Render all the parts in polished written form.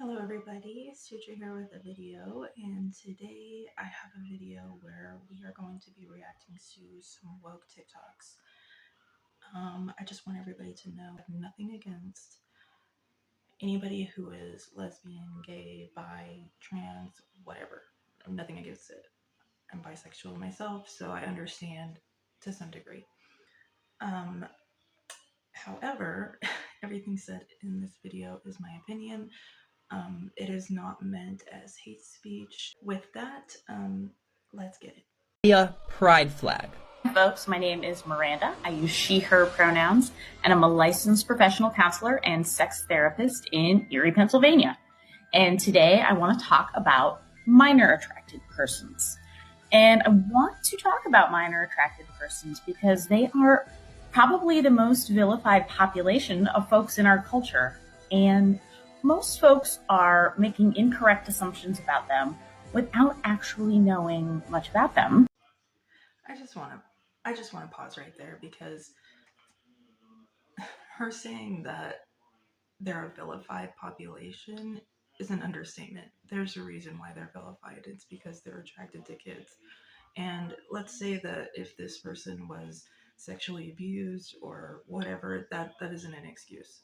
Hello everybody, Sutra here with a video, and today I have a video where we are going to be reacting to some woke TikToks. I just want everybody to know I have nothing against anybody who is lesbian, gay, bi, trans, whatever. I have nothing against it. I'm bisexual myself, so I understand to some degree. Um, However, everything said in this video is my opinion. It is not meant as hate speech. With that, let's get it. Pride flag. Hi folks, my name is Miranda. I use she, her pronouns, and I'm a licensed professional counselor and sex therapist in Erie, Pennsylvania. And today I want to talk about minor attracted persons. And I want to talk about minor attracted persons because they are probably the most vilified population of folks in our culture. And most folks are making incorrect assumptions about them without actually knowing much about them. I just want to pause right there because her saying that they're a vilified population is an understatement. There's a reason why they're vilified. It's because they're attracted to kids. And let's say that if this person was sexually abused or whatever, that isn't an excuse.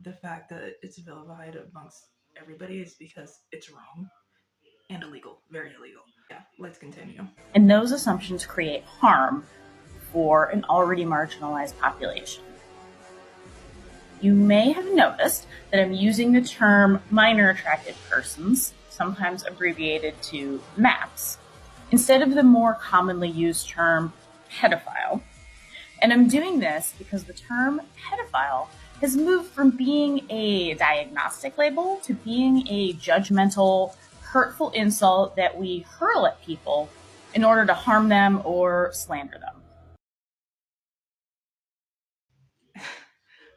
The fact that it's vilified amongst everybody is because it's wrong and illegal, very illegal. Yeah, let's continue. And those assumptions create harm for an already marginalized population. You may have noticed that I'm using the term minor attracted persons, sometimes abbreviated to MAPS, instead of the more commonly used term pedophile. And I'm doing this because the term pedophile has moved from being a diagnostic label to being a judgmental, hurtful insult that we hurl at people in order to harm them or slander them.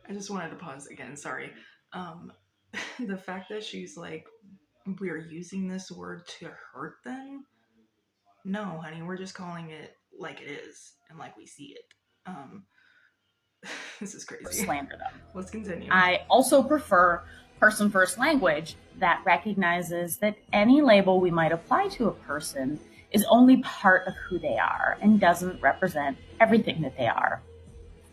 I just wanted to pause again, sorry. The fact that she's like, we're using this word to hurt them. No, honey, we're just calling it like it is and like we see it. This is crazy. Slander them. Let's continue. I also prefer person first language that recognizes that any label we might apply to a person is only part of who they are and doesn't represent everything that they are.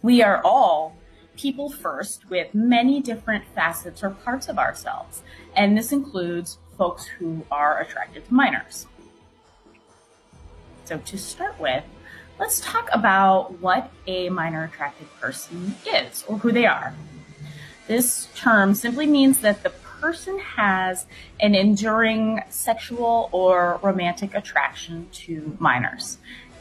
We are all people first with many different facets or parts of ourselves, and this includes folks who are attracted to minors. So to start with, let's talk about what a minor attracted person is or who they are. This term simply means that the person has an enduring sexual or romantic attraction to minors.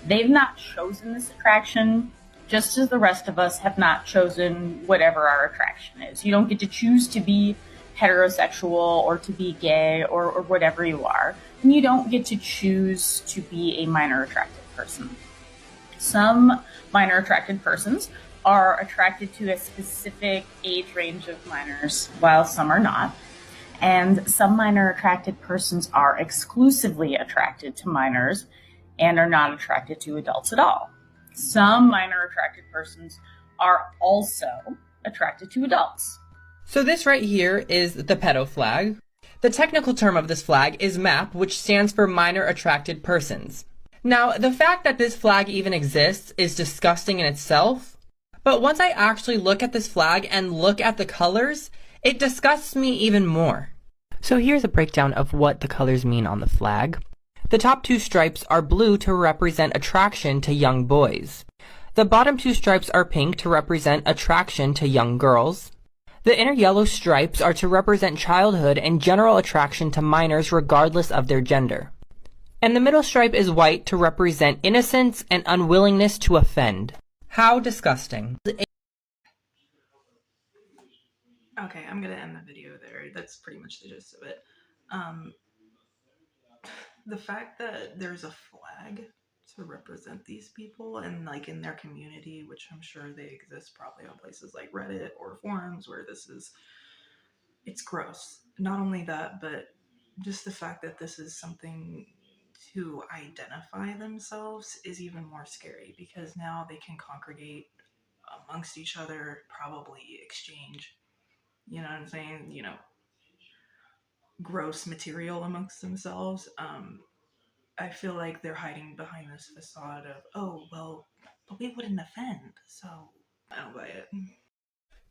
They've not chosen this attraction, just as the rest of us have not chosen whatever our attraction is. You don't get to choose to be heterosexual or to be gay or whatever you are. And you don't get to choose to be a minor attracted person. Some minor attracted persons are attracted to a specific age range of minors, while some are not. And some minor attracted persons are exclusively attracted to minors and are not attracted to adults at all. Some minor attracted persons are also attracted to adults. So this right here is the pedo flag. The technical term of this flag is MAP, which stands for minor attracted persons. Now, the fact that this flag even exists is disgusting in itself, but once I actually look at this flag and look at the colors, it disgusts me even more. So here's a breakdown of what the colors mean on the flag. The top two stripes are blue to represent attraction to young boys. The bottom two stripes are pink to represent attraction to young girls. The inner yellow stripes are to represent childhood and general attraction to minors regardless of their gender. And the middle stripe is white to represent innocence and unwillingness to offend. How disgusting. Okay, I'm gonna end the video there. That's pretty much the gist of it. The fact that there's a flag to represent these people and like in their community, which I'm sure they exist probably on places like Reddit or forums where it's gross. Not only that, but just the fact that this is something to identify themselves is even more scary because now they can congregate amongst each other, probably exchange, you know what I'm saying? gross material amongst themselves. I feel like they're hiding behind this facade of, oh, well, but we wouldn't offend, so I don't buy it.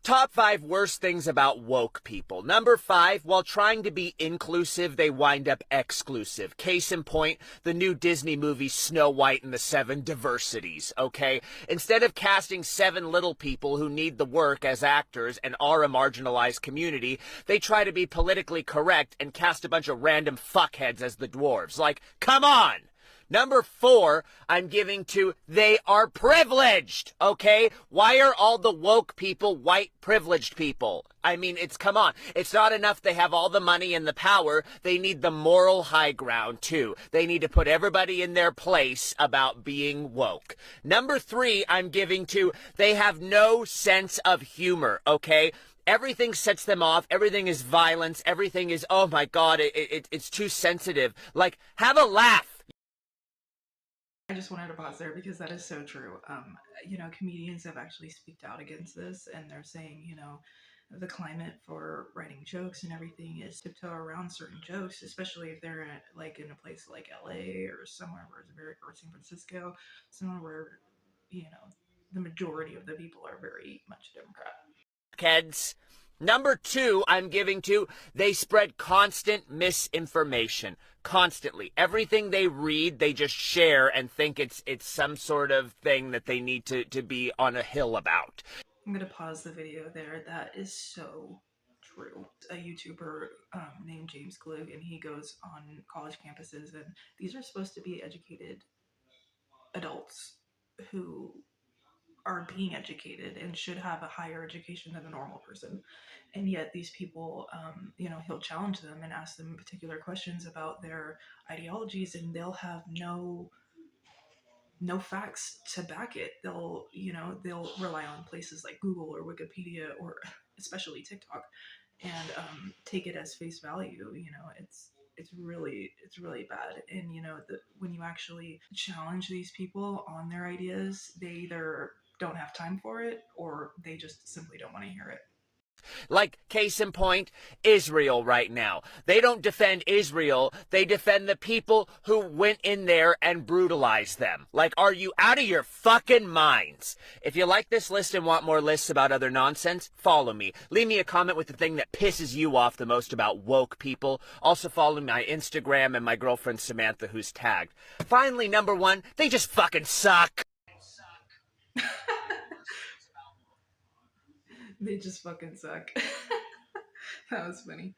Top 5 worst things about woke people. Number 5, while trying to be inclusive, they wind up exclusive. Case in point, the new Disney movie Snow White and the Seven Diversities, okay? Instead of casting 7 little people who need the work as actors and are a marginalized community, they try to be politically correct and cast a bunch of random fuckheads as the dwarves. Like, come on! Number 4, I'm giving to they are privileged, okay? Why are all the woke people white privileged people? I mean, come on. It's not enough they have all the money and the power. They need the moral high ground, too. They need to put everybody in their place about being woke. Number 3, I'm giving to they have no sense of humor, okay? Everything sets them off. Everything is violence. Everything is, oh my God, it's too sensitive. Like, have a laugh. I just wanted to pause there because that is so true. Comedians have actually speaked out against this, and they're saying, the climate for writing jokes and everything is tiptoe around certain jokes, especially if they're in a place like LA or somewhere where or San Francisco, somewhere where, the majority of the people are very much Democrat. Heads. Number 2, I'm giving to they spread constant misinformation. Constantly. Everything they read, they just share and think it's some sort of thing that they need to be on a hill about. I'm going to pause the video there. That is so true. A YouTuber named James Gligg, and he goes on college campuses, and these are supposed to be educated adults who are being educated and should have a higher education than a normal person. And yet these people, he'll challenge them and ask them particular questions about their ideologies, and they'll have no facts to back it. They'll rely on places like Google or Wikipedia or especially TikTok, and take it as face value. It's really bad. And when you actually challenge these people on their ideas, they either don't have time for it or they just simply don't want to hear it. Like, case in point, Israel right now. They don't defend Israel. They defend the people who went in there and brutalized them. Like, are you out of your fucking minds? If you like this list and want more lists about other nonsense, follow me. Leave me a comment with the thing that pisses you off the most about woke people. Also follow my Instagram and my girlfriend Samantha, who's tagged. Finally, number 1, they just fucking suck. They just fucking suck. That was funny.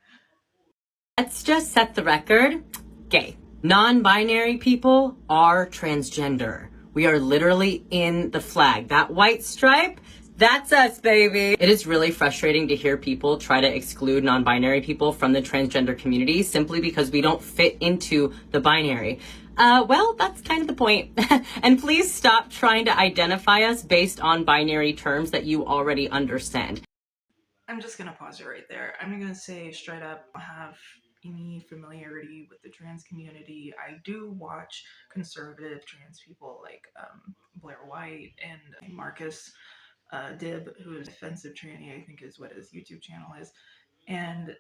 Let's just set the record. Gay. Non-binary people are transgender. We are literally in the flag. That white stripe, that's us, baby. It is really frustrating to hear people try to exclude non-binary people from the transgender community simply because we don't fit into the binary. Well, that's kind of the point. And please stop trying to identify us based on binary terms that you already understand. I'm just going to pause it right there. I'm going to say straight up, I have any familiarity with the trans community. I do watch conservative trans people like Blair White and Marcus Dib, who is Offensive Tranny, I think is what his YouTube channel is. And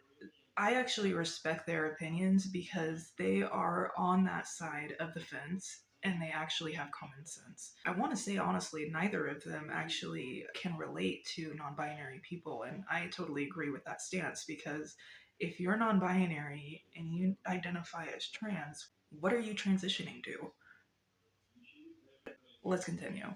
I actually respect their opinions because they are on that side of the fence and they actually have common sense. I want to say honestly, neither of them actually can relate to non-binary people, and I totally agree with that stance because if you're non-binary and you identify as trans, what are you transitioning to? Let's continue.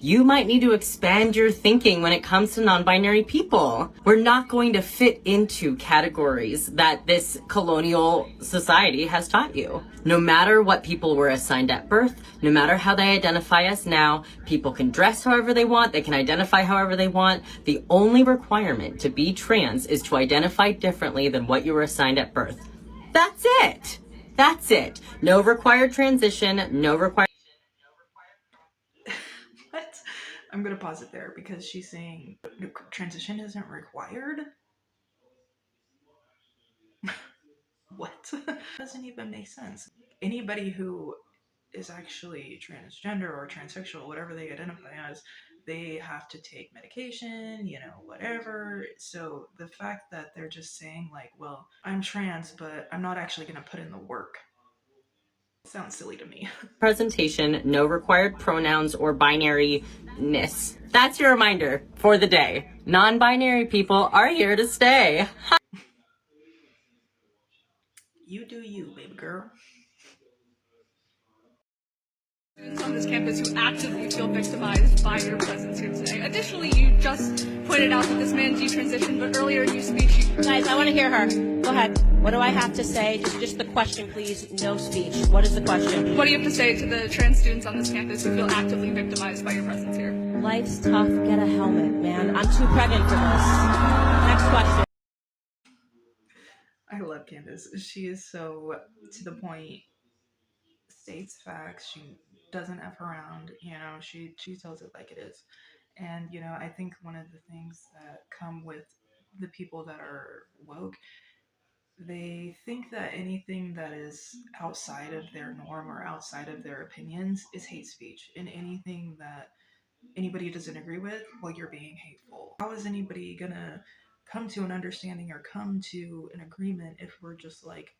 You might need to expand your thinking when it comes to non-binary people. We're not going to fit into categories that this colonial society has taught you. No matter what people were assigned at birth, no matter how they identify us now, people can dress however they want, they can identify however they want. The only requirement to be trans is to identify differently than what you were assigned at birth. That's it. That's it. No required transition, no required... What? I'm going to pause it there because she's saying transition isn't required? What? Doesn't even make sense. Anybody who is actually transgender or transsexual, whatever they identify as, they have to take medication, you know, whatever. So the fact that they're just saying like, well, I'm trans, but I'm not actually going to put in the work, sounds silly to me. Presentation, no required pronouns or binary-ness. That's your reminder for the day. Non-binary people are here to stay. You do you, baby girl. Students on this campus who actively feel victimized by your presence here today. Additionally, you just pointed out that this man detransitioned, but earlier in your speech, Guys, I want to hear her. Go ahead. What do I have to say? Just the question, please. No speech. What is the question? what do you have to say to the trans students on this campus who feel actively victimized by your presence here? Life's tough. Get a helmet, man. I'm too pregnant for this. Next question. I love Candace. She is so to the point, states facts. She doesn't F around, you know, she tells it like it is. And, you know, I think one of the things that come with the people that are woke, they think that anything that is outside of their norm or outside of their opinions is hate speech. And anything that anybody doesn't agree with, well, you're being hateful. How is anybody gonna come to an understanding or come to an agreement if we're just like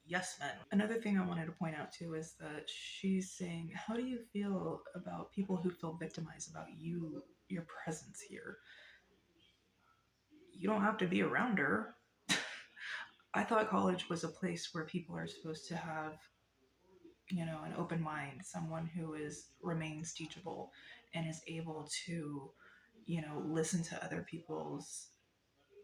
yes men? Another thing I wanted to point out too is that she's saying, how do you feel about people who feel victimized about your presence here? You don't have to be around her. I thought college was a place where people are supposed to have, you know, an open mind, someone who remains teachable and is able to, you know, listen to other people's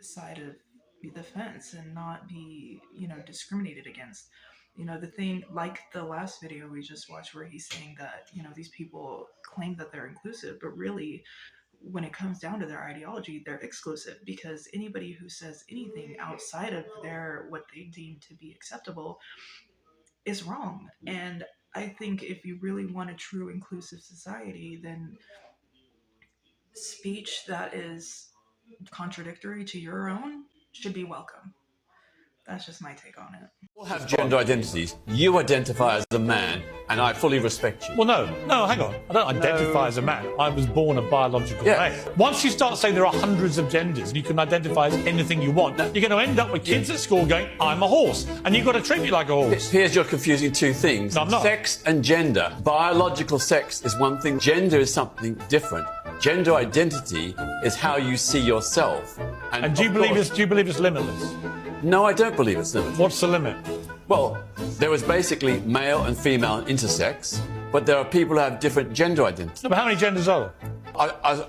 side of the fence and not be, you know, discriminated against. You know, the thing, like the last video we just watched where he's saying that, you know, these people claim that they're inclusive, but really when it comes down to their ideology, they're exclusive, because anybody who says anything outside of what they deem to be acceptable is wrong. And I think if you really want a true inclusive society, then speech that is contradictory to your own should be welcome. That's just my take on it. All have gender identities. You identify as a man, and I fully respect you. Well, no, hang on. I don't identify as a man. I was born a biological male. Once you start saying there are hundreds of genders and you can identify as anything you want, you're going to end up with kids at school going, I'm a horse. And you've got to treat me like a horse. Here's you're confusing two things. No, I'm not. Sex and gender. Biological sex is one thing. Gender is something different. Gender identity is how you see yourself. And do you believe it's limitless? No, I don't believe it's limitless. What's the limit? Well, there is basically male and female and intersex, but there are people who have different gender identities. No, but how many genders are there?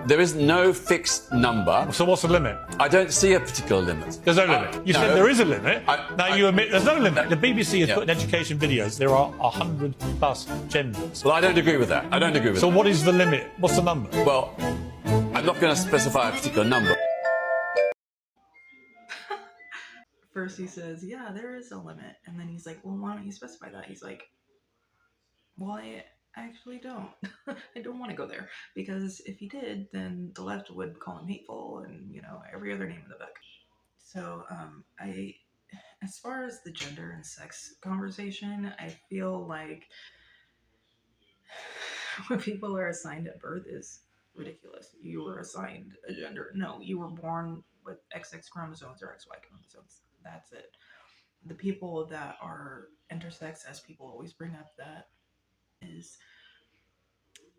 There is no fixed number. So what's the limit? I don't see a particular limit. There's no limit. You said there is a limit. Now you admit there's no limit. The BBC has put in education videos there are 100+ genders. Well, I don't agree with that. I don't agree with that. So what is the limit? What's the number? Well, I'm not going to specify a particular number. First he says, yeah, there is a limit. And then he's like, well, why don't you specify that? He's like, well, I actually don't. I don't want to go there. Because if he did, then the left would call him hateful and, you know, every other name in the book. So, as far as the gender and sex conversation, I feel like what people are assigned at birth is ridiculous. You were assigned a gender. No, you were born with XX chromosomes or XY chromosomes. That's it. The people that are intersex, as people always bring up, that is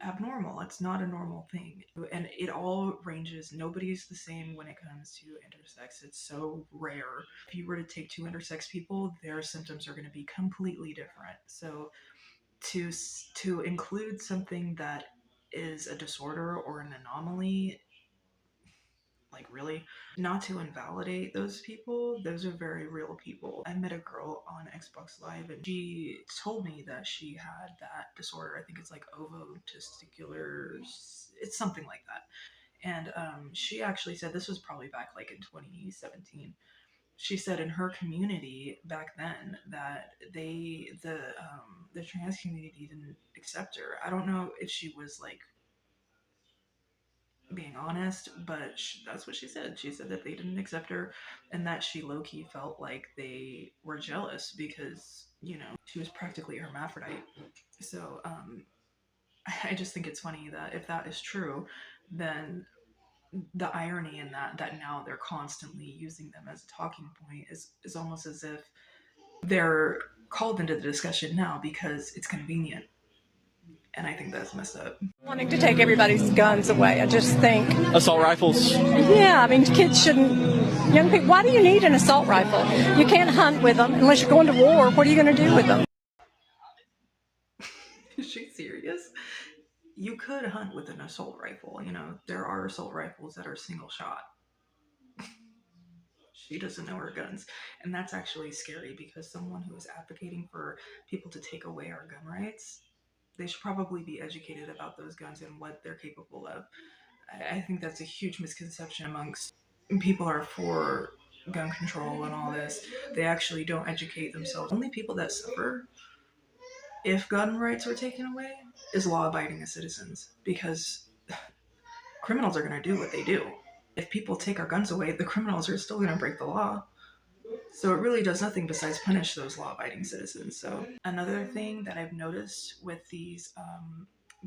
abnormal. It's not a normal thing. And it all ranges. Nobody's the same when it comes to intersex. It's so rare. If you were to take two intersex people, their symptoms are going to be completely different. So to include something that is a disorder or an anomaly, like really, not to invalidate those people. Those are very real people. I met a girl on Xbox Live and she told me that she had that disorder. I think it's like ovotesticular, it's something like that. And she actually said, this was probably back like in 2017, she said in her community back then that the trans community didn't accept her. I don't know if she was like being honest, but that's what she said. She said that they didn't accept her and that she low-key felt like they were jealous because, you know, she was practically a hermaphrodite. So I just think it's funny that if that is true, then the irony in that now they're constantly using them as a talking point is almost as if they're called into the discussion now because it's convenient. And I think that's messed up. Wanting to take everybody's guns away, I just think. Assault rifles? Yeah, I mean, kids shouldn't, young people, why do you need an assault rifle? You can't hunt with them unless you're going to war. What are you going to do with them? Is she serious? You could hunt with an assault rifle. You know, there are assault rifles that are single shot. She doesn't know her guns. And that's actually scary because someone who is advocating for people to take away our gun rights, they should probably be educated about those guns and what they're capable of. I think that's a huge misconception amongst people who are for gun control and all this. They actually don't educate themselves. Only people that suffer if gun rights were taken away is law-abiding citizens, because criminals are going to do what they do. If people take our guns away, the criminals are still going to break the law. So it really does nothing besides punish those law-abiding citizens. So another thing that I've noticed with these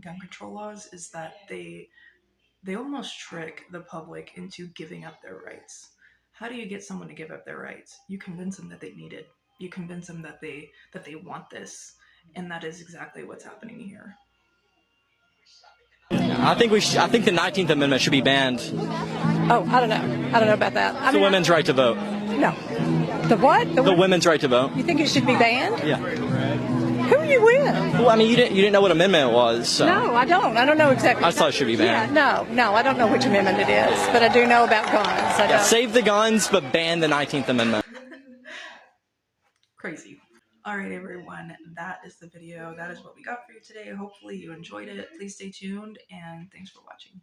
gun control laws is that they almost trick the public into giving up their rights. How do you get someone to give up their rights? You convince them that they need it. You convince them that they want this. And that is exactly what's happening here. I think the 19th Amendment should be banned. Oh, I don't know. I don't know about that. The women's right to vote. No. The what? The women's right to vote. You think it should be banned? Yeah. Who are you with? Well, I mean, you didn't know what amendment it was. So. No, I don't. I don't know exactly. I thought it should be banned. Yeah, no, I don't know which amendment it is, but I do know about guns. Save the guns, but ban the 19th Amendment. Crazy. All right, everyone, that is the video. That is what we got for you today. Hopefully you enjoyed it. Please stay tuned, and thanks for watching.